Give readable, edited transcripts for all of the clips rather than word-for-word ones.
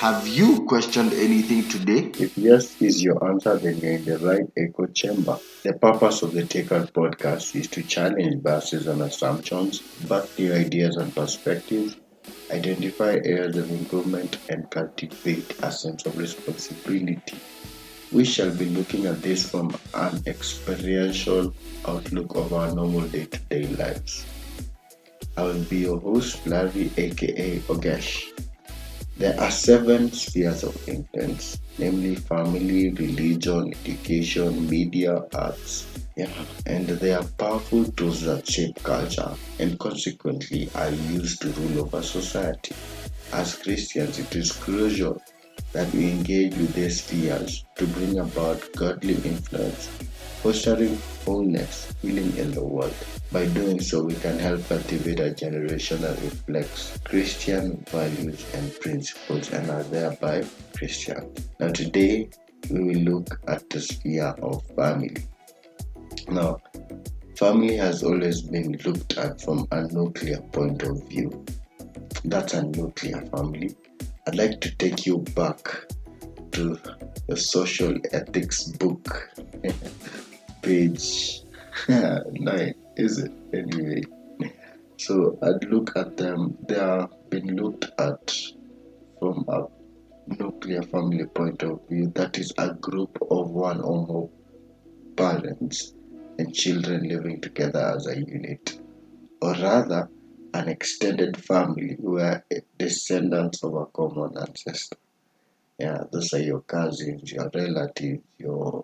Have you questioned anything today? If yes is your answer, then you're in the right echo chamber. The purpose of the Take Out podcast is to challenge biases and assumptions, back new ideas and perspectives, identify areas of improvement, and cultivate a sense of responsibility. We shall be looking at this from an experiential outlook of our normal day to day lives. I will be your host, Larry aka Ogesh. There are seven spheres of influence, namely family, religion, education, media, arts. Yeah, and they are powerful tools that shape culture and consequently are used to rule over society. As Christians, it is crucial that we engage with these spheres to bring about godly influence, fostering wholeness, healing in the world. By doing so, we can help cultivate a generation that reflects Christian values and principles and are thereby Christian. Now, today we will look at the sphere of family. Now, family has always been looked at from a nuclear point of view. That's a nuclear family. I'd like to take you back to the social ethics book, page 9, is it? Anyway, so I'd look at them. They are been looked at from a nuclear family point of view. That is a group of one or more parents and children living together as a unit, or rather, an extended family where descendants of a common ancestor. Yeah, those are your cousins, your relatives, your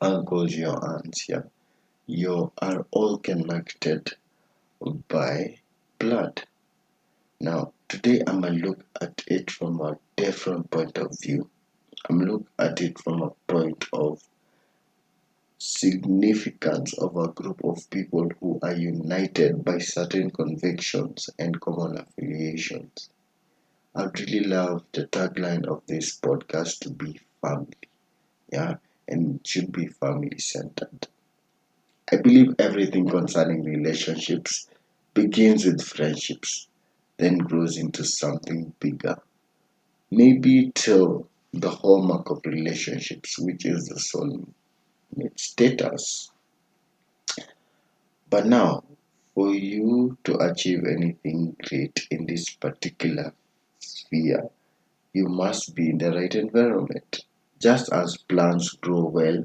uncles, your aunts. Yeah, you are all connected by blood. Now, today I'm gonna look at it from a different point of view. I'm look at it from a point of significance of a group of people who are united by certain convictions and common affiliations. I'd really love the tagline of this podcast to be family. Yeah, and it should be family centered. I believe everything concerning relationships begins with friendships, then grows into something bigger. Maybe till the hallmark of relationships, which is the soulmate status. But now, for you to achieve anything great in this particular sphere, you must be in the right environment. Just as plants grow well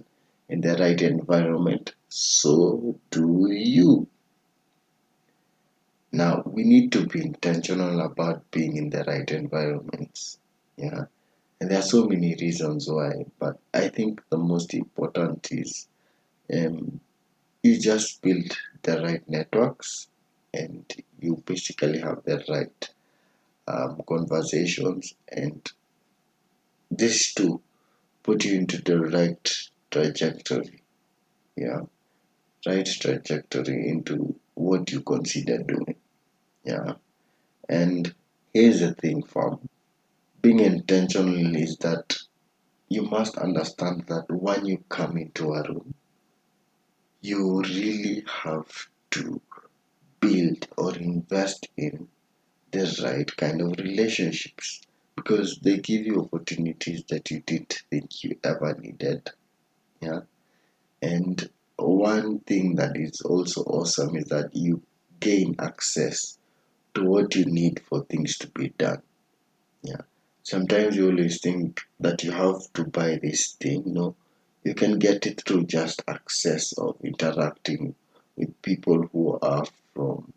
in the right environment, so do you. Now, we need to be intentional about being in the right environments. Yeah. And there are so many reasons why, but I think the most important is um, you just build the right networks and you basically have the right conversations, and this too put you into the right trajectory. Yeah, right trajectory into what you consider doing. Yeah, and here's the thing, fam. Being intentional is that you must understand that when you come into a room, you really have to build or invest in the right kind of relationships because they give you opportunities that you didn't think you ever needed. Yeah. And one thing that is also awesome is that you gain access to what you need for things to be done. Yeah. Sometimes you always think that you have to buy this thing. No, you can get it through just access of interacting with people who are from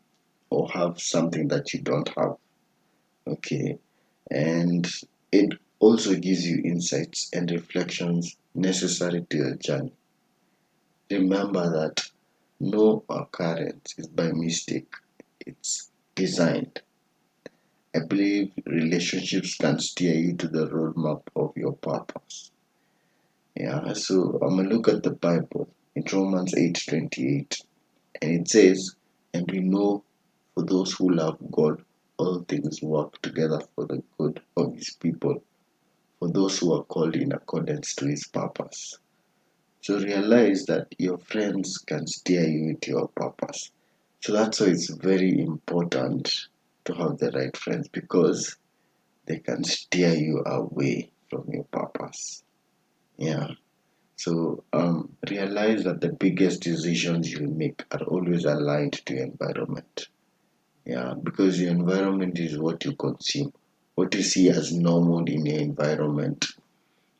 or have something that you don't have. Okay. And it also gives you insights and reflections necessary to your journey. Remember that no occurrence is by mistake, it's designed. I believe relationships can steer you to the roadmap of your purpose. Yeah, so I'm gonna look at the Bible in Romans 8:28, and it says, "And we know for those who love God, all things work together for the good of His people, for those who are called in accordance to His purpose." So realize that your friends can steer you into your purpose. So that's why it's very important to have the right friends because they can steer you away from your purpose. Yeah. So realize that the biggest decisions you make are always aligned to your environment. Yeah, because your environment is what you consume. What you see as normal in your environment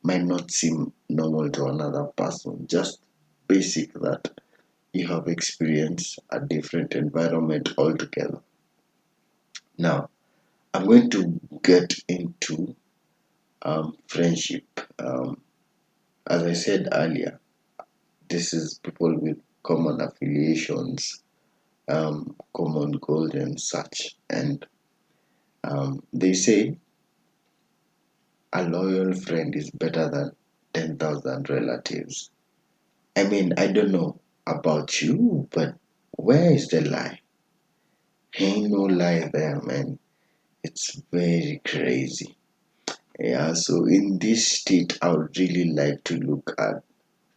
might not seem normal to another person. Just basic that you have experienced a different environment altogether. Now, I'm going to get into friendship. As I said earlier, this is people with common affiliations, common goals, and such. And they say a loyal friend is better than 10,000 relatives. I mean, I don't know about you, but where is the lie? Ain't no lie there, man. It's very crazy. Yeah, so in this state, I would really like to look at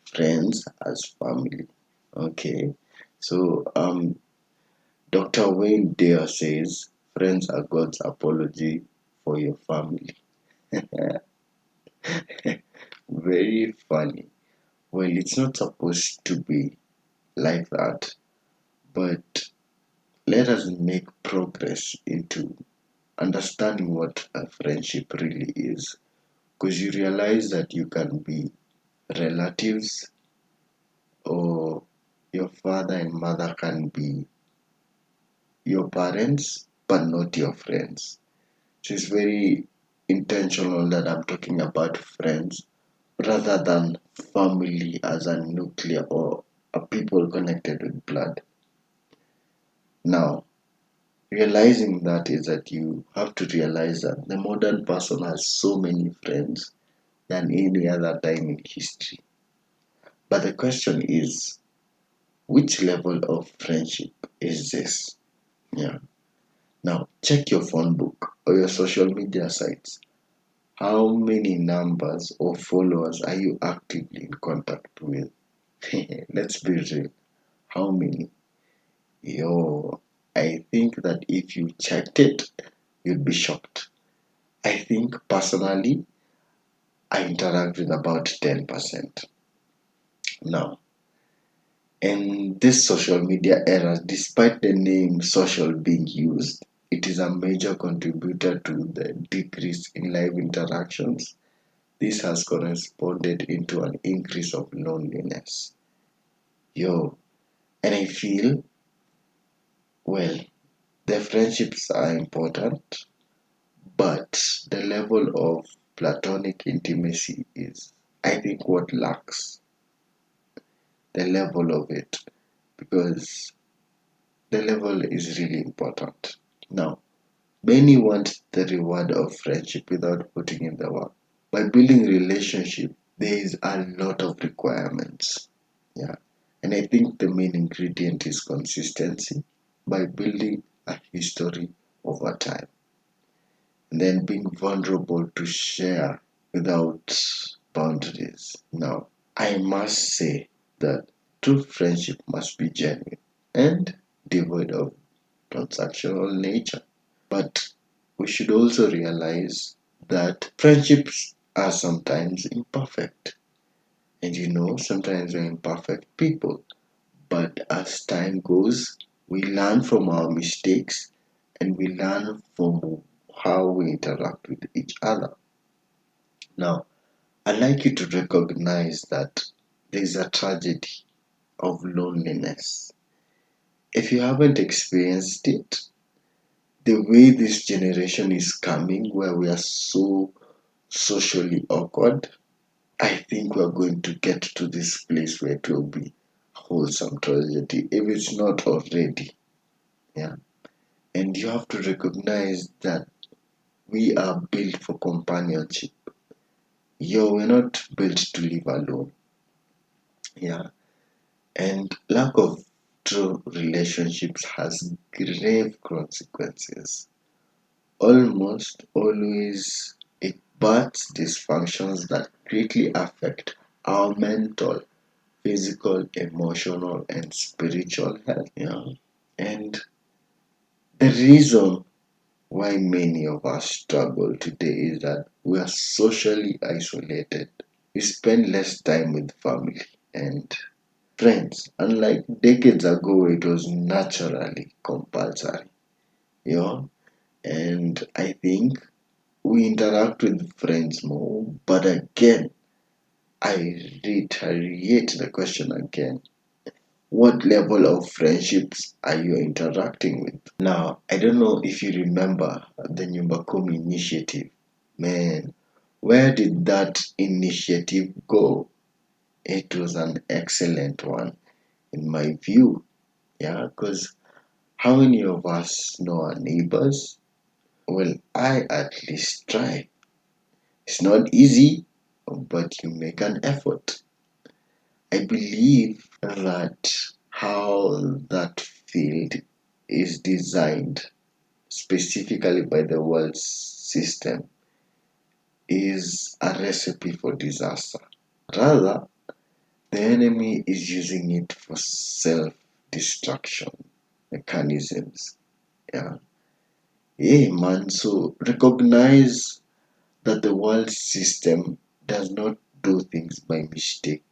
friends as family. Okay, so Dr. Wayne Dyer says friends are God's apology for your family. Very funny. Well, it's not supposed to be like that, but let us make progress into understanding what a friendship really is. Because you realize that you can be relatives, or your father and mother can be your parents, but not your friends. So it's very intentional that I'm talking about friends rather than family as a nuclear or a people connected with blood. Now, realizing that is that you have to realize that the modern person has so many friends than any other time in history. But the question is, which level of friendship is this? Yeah. Now, check your phone book or your social media sites. How many numbers or followers are you actively in contact with? Let's be real. How many? Yo, I think that if you checked it, you'd be shocked. I think personally, I interact with about 10%. Now, in this social media era, despite the name social being used, it is a major contributor to the decrease in live interactions. This has corresponded into an increase of loneliness. Yo, and I feel, well, the friendships are important, but the level of platonic intimacy is, I think, what lacks the level of it, because the level is really important. Now, many want the reward of friendship without putting in the work. By building relationship, there is a lot of requirements. Yeah. And I think the main ingredient is consistency by building a history over time. And then being vulnerable to share without boundaries. Now, I must say that true friendship must be genuine and devoid of transactional nature. But we should also realize that friendships are sometimes imperfect. And sometimes we're imperfect people. But as time goes, we learn from our mistakes and we learn from how we interact with each other. Now, I'd like you to recognize that there's a tragedy of loneliness. If you haven't experienced it, the way this generation is coming, where we are so socially awkward, I think we're going to get to this place where it will be wholesome tragedy, if it's not already. Yeah. And you have to recognize that we are built for companionship. We're not built to live alone. Yeah. And lack of true relationships has grave consequences. Almost always it births dysfunctions that greatly affect our mental, physical, emotional, and spiritual health. And the reason why many of us struggle today is that we are socially isolated. We spend less time with family and friends. Unlike decades ago, it was naturally compulsory, you know. And I think we interact with friends more. But again, I reiterate the question again. What level of friendships are you interacting with? Now, I don't know if you remember the Nyumba Kumi initiative. Man, where did that initiative go? It was an excellent one, in my view. Yeah, because how many of us know our neighbors? Well, I at least try. It's not easy, but you make an effort. I believe that how that field is designed specifically by the world system is a recipe for disaster. Rather, the enemy is using it for self destruction mechanisms. Yeah. Hey man, so recognize that the world system does not do things by mistake.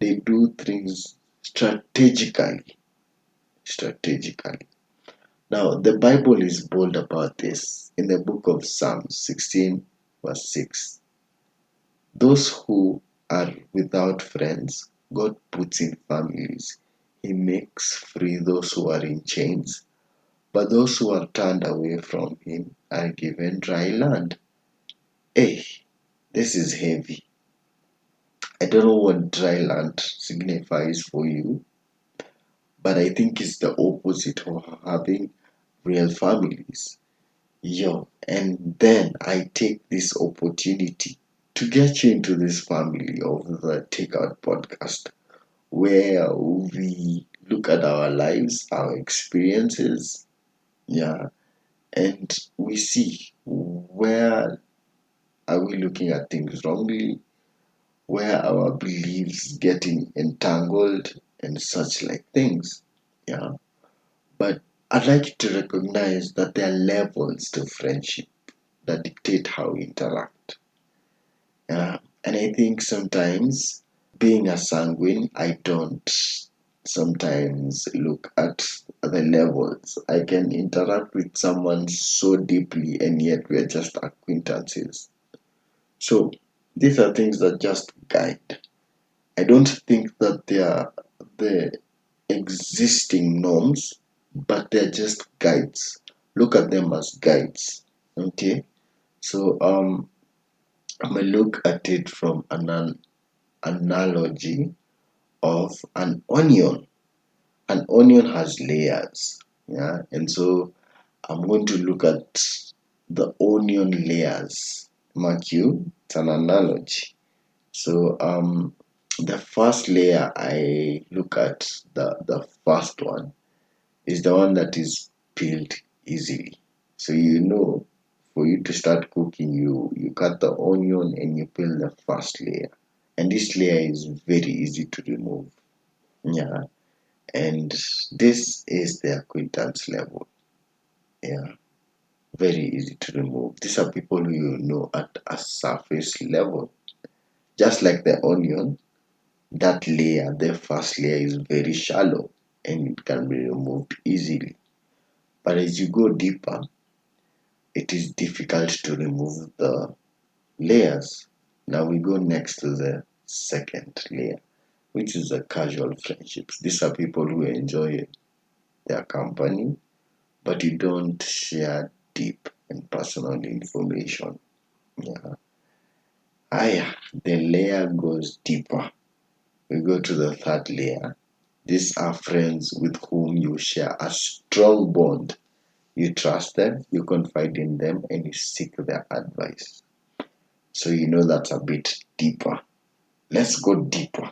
They do things strategically. Strategically. Now, the Bible is bold about this. In the book of Psalms 16, verse 6, those who are without friends, God puts in families. He makes free those who are in chains, but those who are turned away from Him are given dry land. Hey, this is heavy. I don't know what dry land signifies for you, but I think it's the opposite of having real families. Yo, and then I take this opportunity to get you into this family of the Takeout podcast where we look at our lives, our experiences, yeah, and we see where are we looking at things wrongly, where our beliefs getting entangled and such like things, yeah. But I'd like you to recognize that there are levels to friendship that dictate how we interact. And I think sometimes, being a sanguine, I don't sometimes look at the levels. I can interact with someone so deeply, and yet we're just acquaintances. So these are things that just guide. I don't think that they are the existing norms, but they're just guides. Look at them as guides. Okay. So I'm gonna look at it from an analogy of an onion. An onion has layers, yeah, and so I'm going to look at the onion layers. Mark you, it's an analogy. So the first layer I look at, the first one is the one that is peeled easily. So you know, for you to start cooking, you cut the onion and you peel the first layer, and this layer is very easy to remove. Yeah, and this is the acquaintance level. Yeah, very easy to remove. These are people who you know at a surface level. Just like the onion, that layer, the first layer, is very shallow and it can be removed easily. But as you go deeper, it is difficult to remove the layers. Now we go next to the second layer, which is the casual friendships. These are people who enjoy their company, but you don't share deep and personal information. Yeah. The layer goes deeper. We go to the third layer. These are friends with whom you share a strong bond. You trust them, you confide in them, and you seek their advice. So you know that's a bit deeper. Let's go deeper.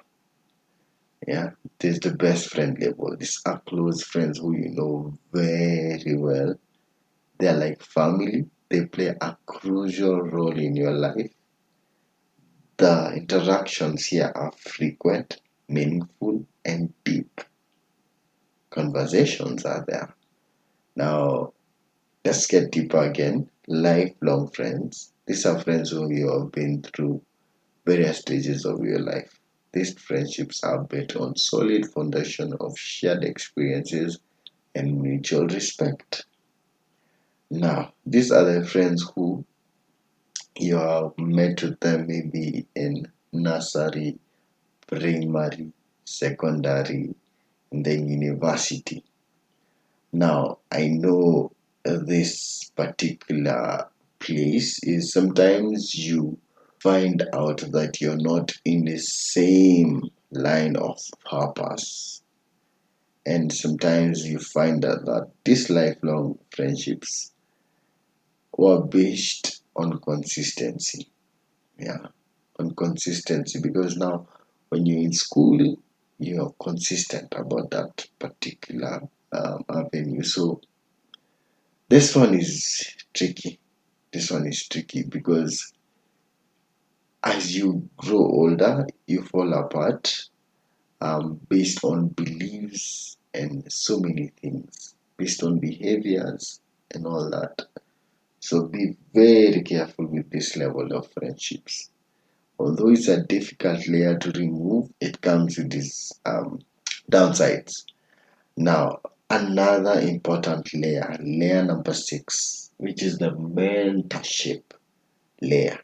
Yeah, there's the best friend level. These are close friends who you know very well. They're like family. They play a crucial role in your life. The interactions here are frequent, meaningful, and deep. Conversations are there. Now, Let's get deeper again. Lifelong friends. These are friends who you have been through various stages of your life. These friendships are built on solid foundation of shared experiences and mutual respect. Now, these are the friends who you have met with them maybe in nursery, primary, secondary, and then university. Now, I know this particular place is sometimes you find out that you're not in the same line of purpose. And sometimes you find out that these lifelong friendships were based on consistency. Yeah, on consistency because now when you're in school, you're consistent about that particular avenue. So this one is tricky. This one is tricky because as you grow older, you fall apart based on beliefs and so many things, based on behaviors and all that. So be very careful with this level of friendships. Although it's a difficult layer to remove, it comes with these downsides. Now, another important layer, layer number 6, which is the mentorship layer.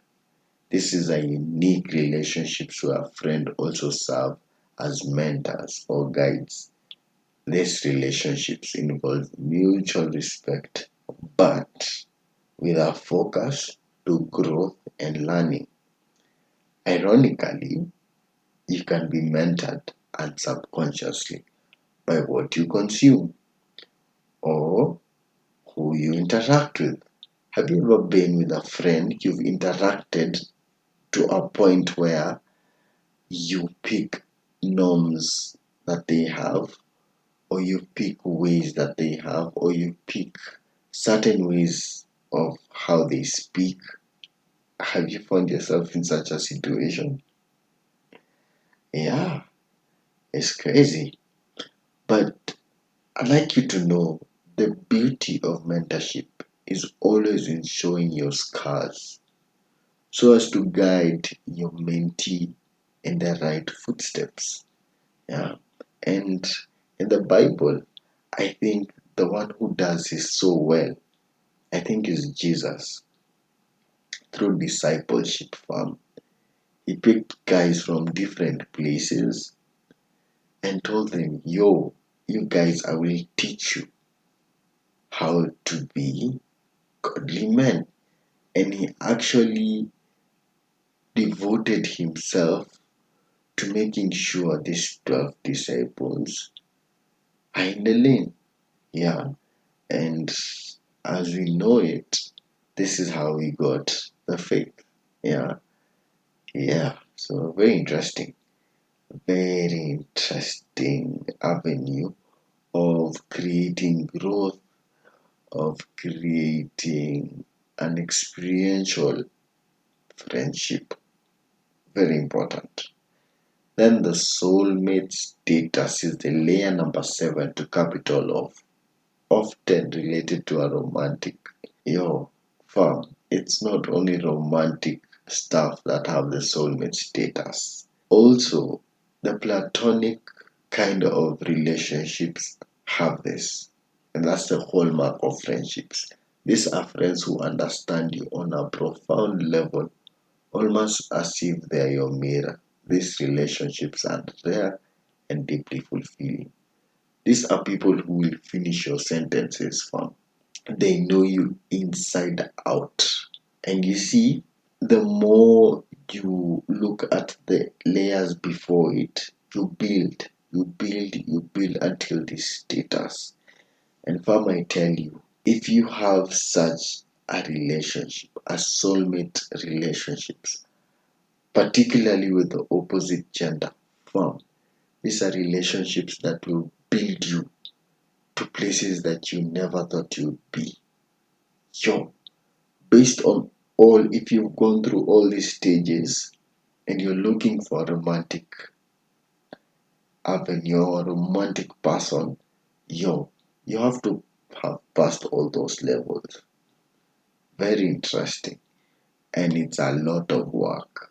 This is a unique relationship where a friend also serve as mentors or guides. These relationships involve mutual respect, but with a focus to growth and learning. Ironically, you can be mentored unsubconsciously by what you consume or who you interact with. Have you ever been with a friend you've interacted to a point where you pick norms that they have, or you pick ways that they have, or you pick certain ways of how they speak? Have you found yourself in such a situation? Yeah, it's crazy. But I'd like you to know the beauty of mentorship is always in showing your scars so as to guide your mentee in the right footsteps. Yeah. And in the Bible, I think the one who does this so well, I think is Jesus through discipleship farm. He picked guys from different places and told them, yo, you guys, I will teach you how to be godly men. And he actually devoted himself to making sure these 12 disciples are in the lane. Yeah. And as we know it, this is how we got the faith. Yeah. Yeah. So very interesting avenue of creating growth, of creating an experiential friendship. Very important. Then the soulmate status is the layer number 7 to capital of, often related to a romantic. Yo, fam, it's not only romantic stuff that have the soulmate status. Also, the platonic kind of relationships have this. And that's the hallmark of friendships. These are friends who understand you on a profound level, almost as if they're your mirror. These relationships are rare and deeply fulfilling. These are people who will finish your sentences, fam. They know you inside out. And you see, the more you look at the layers before it, you build until this status. And fam, I tell you, if you have such a relationship, a soulmate relationships, particularly with the opposite gender, fam, these are relationships that will build you to places that you never thought you'd be. Yo, based on all, if you've gone through all these stages and you're looking for a romantic avenue or a romantic person, yo, you have to have passed all those levels. Very interesting. And it's a lot of work.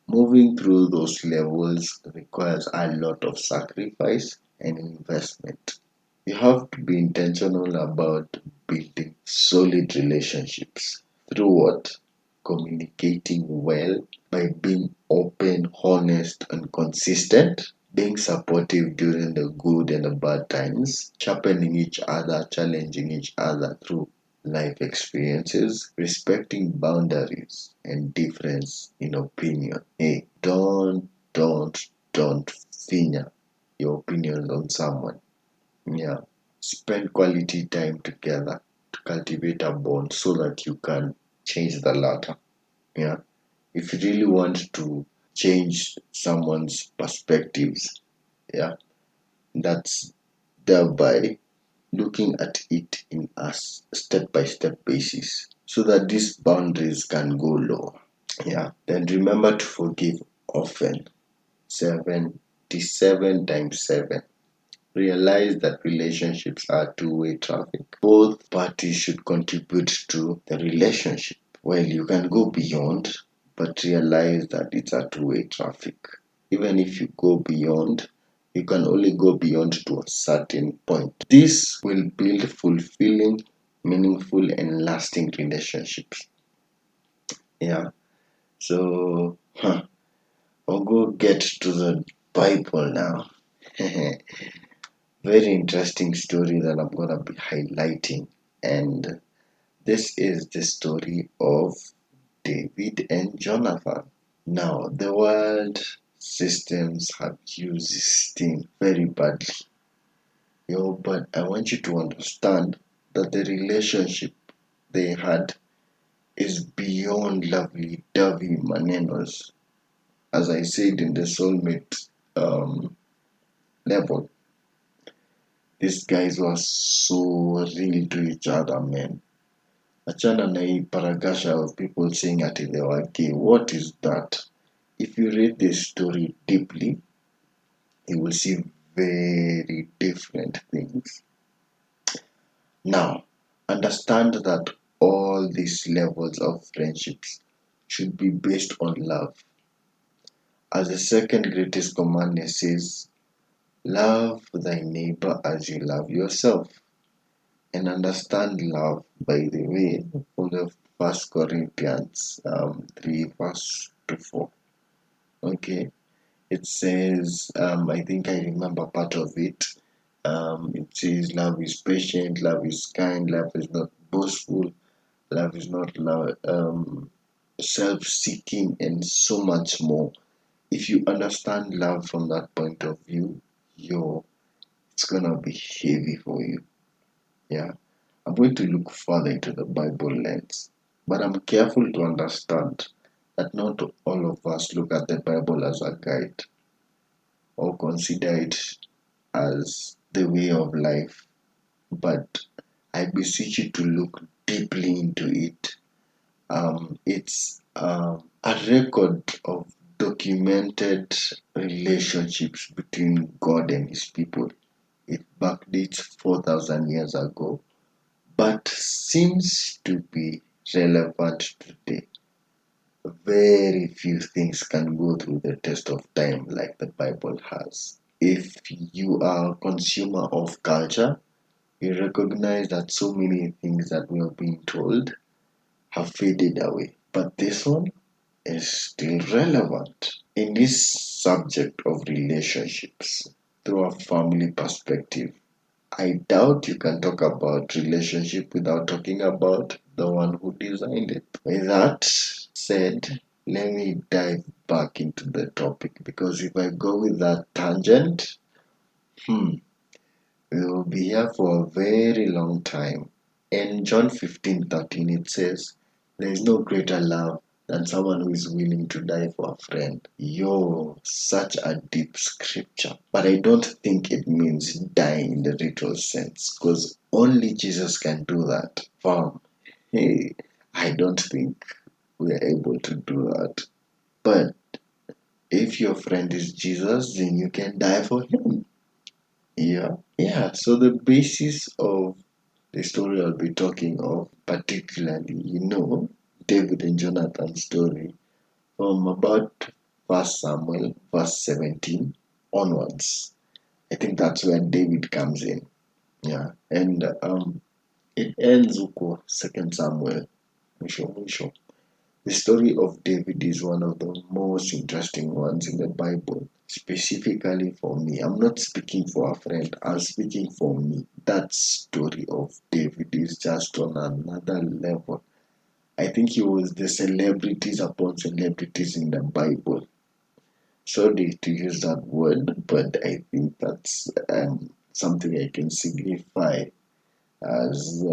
Moving through those levels requires a lot of sacrifice and investment. You have to be intentional about building solid relationships. Through what? Communicating well, by being open, honest, and consistent, being supportive during the good and the bad times, sharpening each other, challenging each other through life experiences, respecting boundaries and difference in opinion. Hey, don't finger your opinions on someone. Yeah. Spend quality time together to cultivate a bond so that you can change the latter. Yeah. If you really want to change someone's perspectives, yeah, that's thereby looking at it in a step by step basis so that these boundaries can go low. Yeah. Then remember to forgive often. 77 times 7. Realize that relationships are two-way traffic. Both parties should contribute to the relationship. Well, you can go beyond, but realize that it's a two-way traffic. Even if you go beyond, you can only go beyond to a certain point. This will build fulfilling, meaningful, and lasting relationships. Yeah. So, I'll go get to the Bible now. Very interesting story that I'm gonna be highlighting, and this is the story of David and Jonathan. Now, the world systems have used this thing very badly, but I want you to understand that the relationship they had is beyond lovely dovey manenos, as I said in the soulmate level. These guys were so real to each other, man. Achana na hii paragasha of people saying ati they were gay. What is that? If you read this story deeply, you will see very different things. Now, understand that all these levels of friendships should be based on love. As the second greatest commandment says, love thy neighbor as you love yourself. And understand love, by the way, from the First Corinthians 3 verse to 4. Okay, it says, I think I remember part of it. It says, love is patient, love is kind, love is not boastful, love is not self-seeking, and so much more. If you understand love from that point of view, it's gonna be heavy for you. Yeah. I'm going to look further into the Bible lens, but I'm careful to understand that not all of us look at the Bible as a guide or consider it as the way of life, but I beseech you to look deeply into it. It's a record of documented relationships between God and His people. It backdates 4,000 years ago, but seems to be relevant today. Very few things can go through the test of time like the Bible has. If you are a consumer of culture, you recognize that so many things that we are being told have faded away. But this one is still relevant. In this subject of relationships, through a family perspective, I doubt you can talk about relationship without talking about the one who designed it. With that said, let me dive back into the topic because if I go with that tangent, we will be here for a very long time. In John 15:13, it says, there is no greater love than someone who is willing to die for a friend. Yo, such a deep scripture. But I don't think it means dying in the literal sense, because only Jesus can do that. Fam, hey, I don't think we are able to do that. But if your friend is Jesus, then you can die for him. Yeah. So the basis of The story I'll be talking of, particularly, David and Jonathan's story from about First Samuel, verse 17 onwards. I think that's where David comes in. Yeah, and it ends with Second Samuel. Mwisho. The story of David is one of the most interesting ones in the Bible, specifically for me. I'm not speaking for a friend, I'm speaking for me. That story of David is just on another level. I think he was the celebrities upon celebrities in the Bible. Sorry to use that word, but I think that's something I can signify as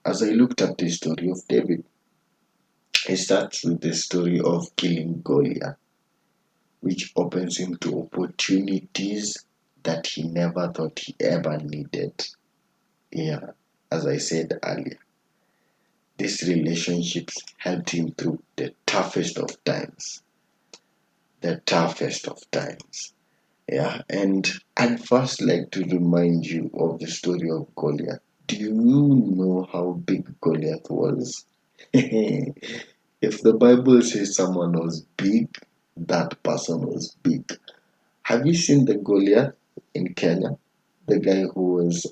as I looked at the story of David. It starts with the story of killing Goliath, which opens him to opportunities that he never thought he ever needed. Yeah, as I said earlier, these relationships helped him through the toughest of times. The toughest of times. Yeah, and I'd first like to remind you of the story of Goliath. Do you know how big Goliath was? If the Bible says someone was big, that person was big. Have you seen the Goliath in Kenya? The guy who was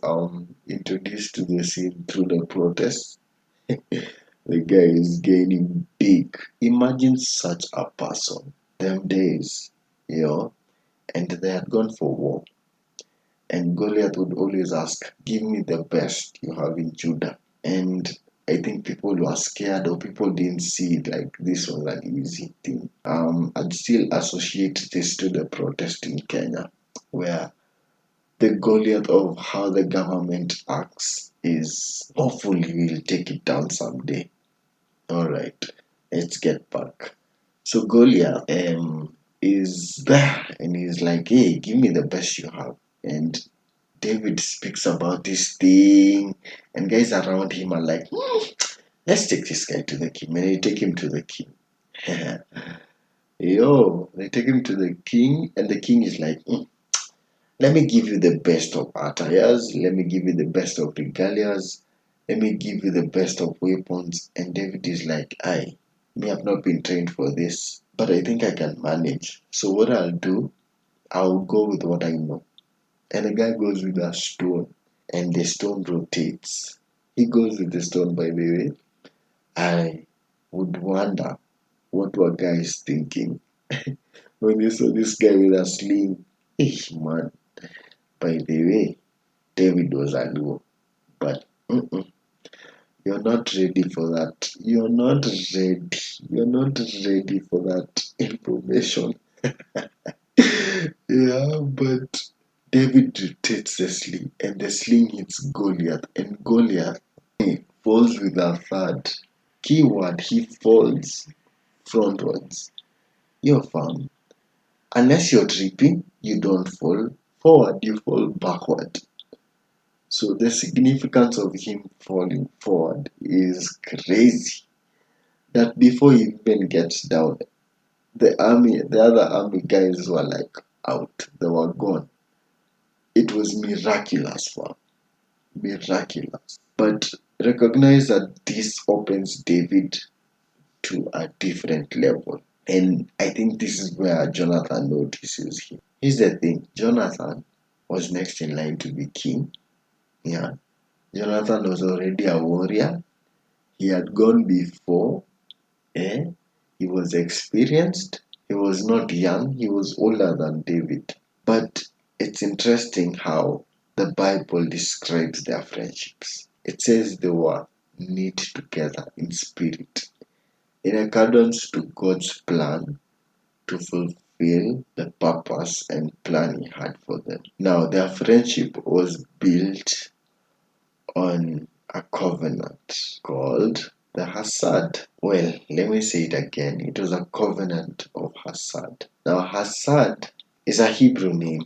introduced to the scene through the protests? The guy is gaining big. Imagine such a person. Them days, you know, and they had gone for war. And Goliath would always ask, give me the best you have in Judah. And I think people were scared or people didn't see it like this was an easy thing. I'd still associate this to the protest in Kenya, where the Goliath of how the government acts is hopefully we'll take it down someday. Alright, let's get back. So Goliath is there and he's like, hey, give me the best you have. And David speaks about this thing, and guys around him are like, let's take this guy to the king. And they take him to the king. They take him to the king, and the king is like, let me give you the best of attires, let me give you the best of regalias, let me give you the best of weapons. And David is like, me, I've not been trained for this, but I think I can manage. So what I'll do, I'll go with what I know. And the guy goes with a stone, and the stone rotates. He goes with the stone, by the way. I would wonder what were guys thinking when they saw this guy with a sling. Man, by the way, David was a duo, but you're not ready for that. You're not ready. You're not ready for that information. Yeah, but David rotates the sling, and the sling hits Goliath, and Goliath falls with a thud. Keyword, he falls frontwards. You're fine. Unless you're tripping, you don't fall forward, you fall backward. So the significance of him falling forward is crazy. That before he even gets down, the other army guys were like out. They were gone. It was miraculous, for miraculous. But recognize that this opens David to a different level. And I think this is where Jonathan notices him. Here's the thing, Jonathan was next in line to be king. Yeah. Jonathan was already a warrior. He had gone before. He was experienced. He was not young. He was older than David. But it's interesting how the Bible describes their friendships. It says they were knit together in spirit, in accordance to God's plan to fulfill the purpose and plan He had for them. Now, their friendship was built on a covenant called the Hassad. Well, let me say it again. It was a covenant of Hassad. Now, Hassad is a Hebrew name,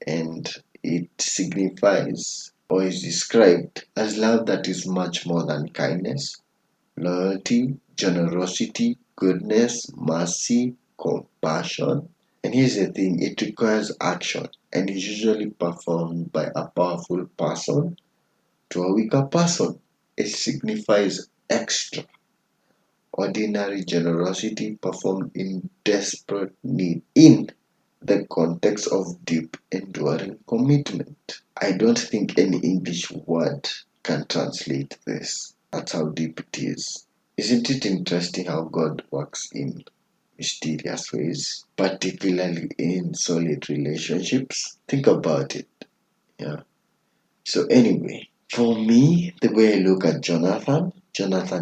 and it signifies or is described as love that is much more than kindness, loyalty, generosity, goodness, mercy, compassion. And here's the thing, it requires action and is usually performed by a powerful person To a weaker person, it signifies extraordinary generosity performed in desperate need in the context of deep, enduring commitment. I don't think any English word can translate this. That's how deep it is. Isn't it interesting how God works in mysterious ways, particularly in solid relationships? Think about it. Yeah. So, anyway, for me, the way I look at Jonathan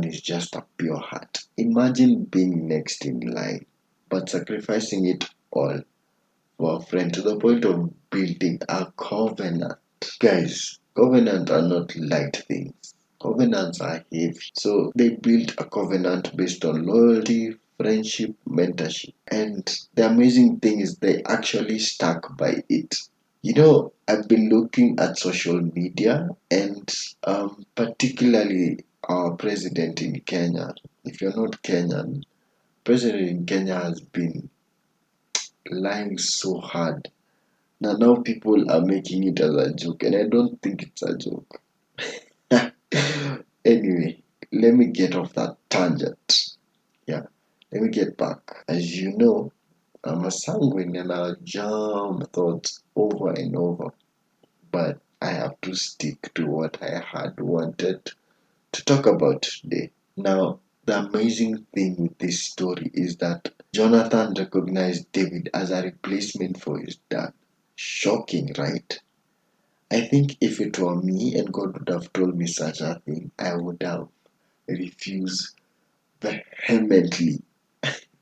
is just a pure heart. Imagine being next in line, but sacrificing it all for a friend to the point of building a covenant. Guys, covenants are not light things. Covenants are heavy. So they built a covenant based on loyalty, friendship, mentorship. And the amazing thing is they actually stuck by it. I've been looking at social media and particularly our president in Kenya. If you're not Kenyan, president in Kenya has been lying so hard. Now people are making it as a joke, and I don't think it's a joke. Anyway, let me get off that tangent. Yeah, let me get back. As you know, I'm a sanguine and I'll jump thoughts over and over, but I have to stick to what I had wanted to talk about today. Now, the amazing thing with this story is that Jonathan recognized David as a replacement for his dad. Shocking, right? I think if it were me and God would have told me such a thing, I would have refused vehemently.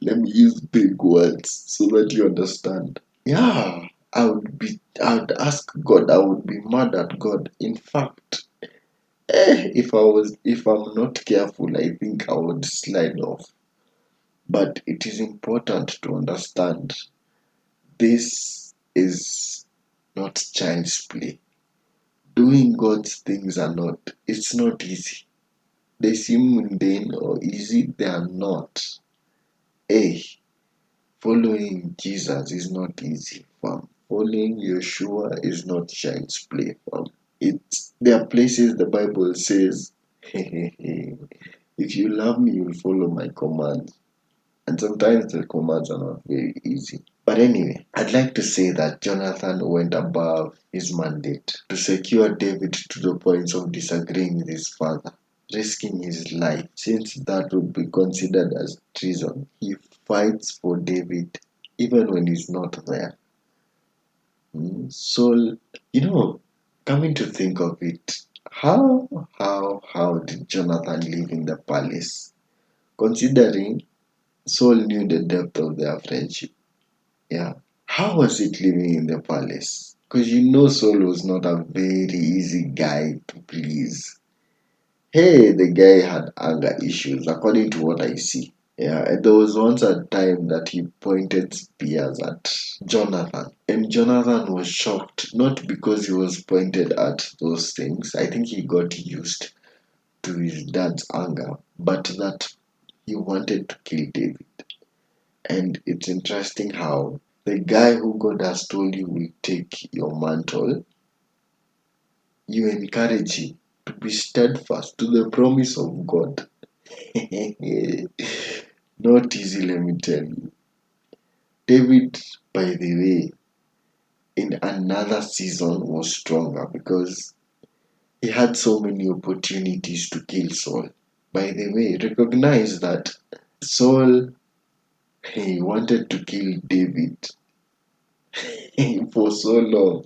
Let me use big words so that you understand. Yeah, I would ask God, I would be mad at God. In fact, if I'm not careful, I think I would slide off. But it is important to understand this is not child's play. Doing God's things it's not easy. They seem mundane or easy, they are not. Hey, following Jesus is not easy, fam. Following Yeshua is not child's play, fam. There are places the Bible says, if you love me, you'll follow my commands. And sometimes the commands are not very easy. But anyway, I'd like to say that Jonathan went above his mandate to secure David to the point of disagreeing with his father, risking his life, since that would be considered as treason. He fights for David even when he's not there. So, coming to think of it, how did Jonathan live in the palace? Considering Saul knew the depth of their friendship. Yeah. How was it living in the palace? Because Saul was not a very easy guy to please. Hey, the guy had anger issues, according to what I see. Yeah, and there was once a time that he pointed spears at Jonathan. And Jonathan was shocked, not because he was pointed at those things. I think he got used to his dad's anger, but that he wanted to kill David. And it's interesting how the guy who God has told you will take your mantle, you encourage him to be steadfast to the promise of God. Not easy, let me tell you. David, by the way, in another season was stronger because he had so many opportunities to kill Saul. By the way, recognize that Saul he wanted to kill David for so long.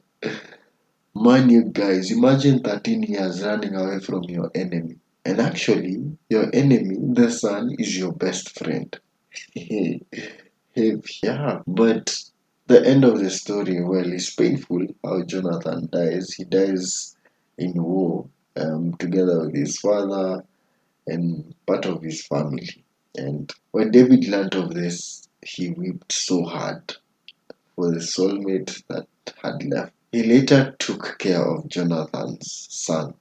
Man, you guys, imagine 13 years running away from your enemy. And actually, your enemy, the son, is your best friend. Yeah, but the end of the story, well, is painful how Jonathan dies. He dies in war together with his father and part of his family. And when David learned of this, he wept so hard for the soulmate that had left. He later took care of Jonathan's son.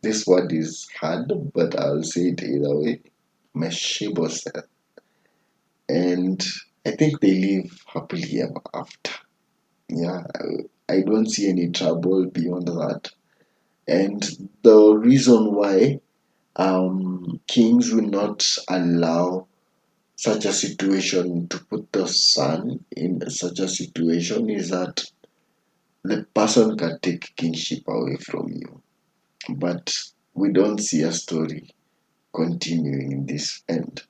This word is hard, but I'll say it either way. Mephibosheth. And I think they live happily ever after. Yeah, I don't see any trouble beyond that. And the reason why kings will not allow such a situation to put the son in such a situation is that the person can take kingship away from you. But we don't see a story continuing in this end.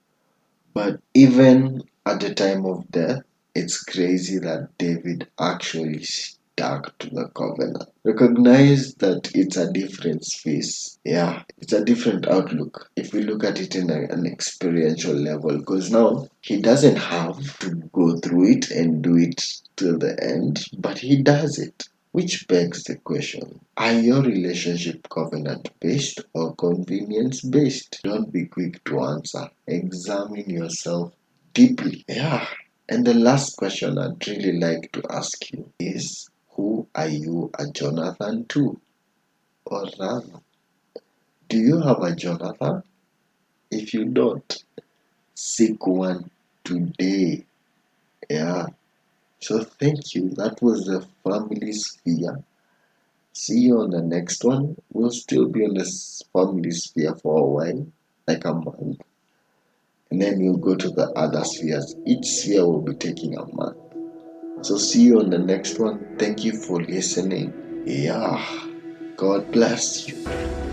But even at the time of death, it's crazy that David actually stuck to the covenant. Recognize that it's a different space. Yeah, it's a different outlook if we look at it in an experiential level. Because now he doesn't have to go through it and do it till the end, but he does it. Which begs the question, are your relationship covenant based or convenience based? Don't be quick to answer. Examine yourself deeply. Yeah. And the last question I'd really like to ask you is, who are you a Jonathan to? Or rather, do you have a Jonathan? If you don't, seek one today. Yeah. So thank you. That was the family sphere. See you on the next one. We'll still be on this family sphere for a while, like a month. And then we'll go to the other spheres. Each sphere will be taking a month. So see you on the next one. Thank you for listening. Yeah. God bless you.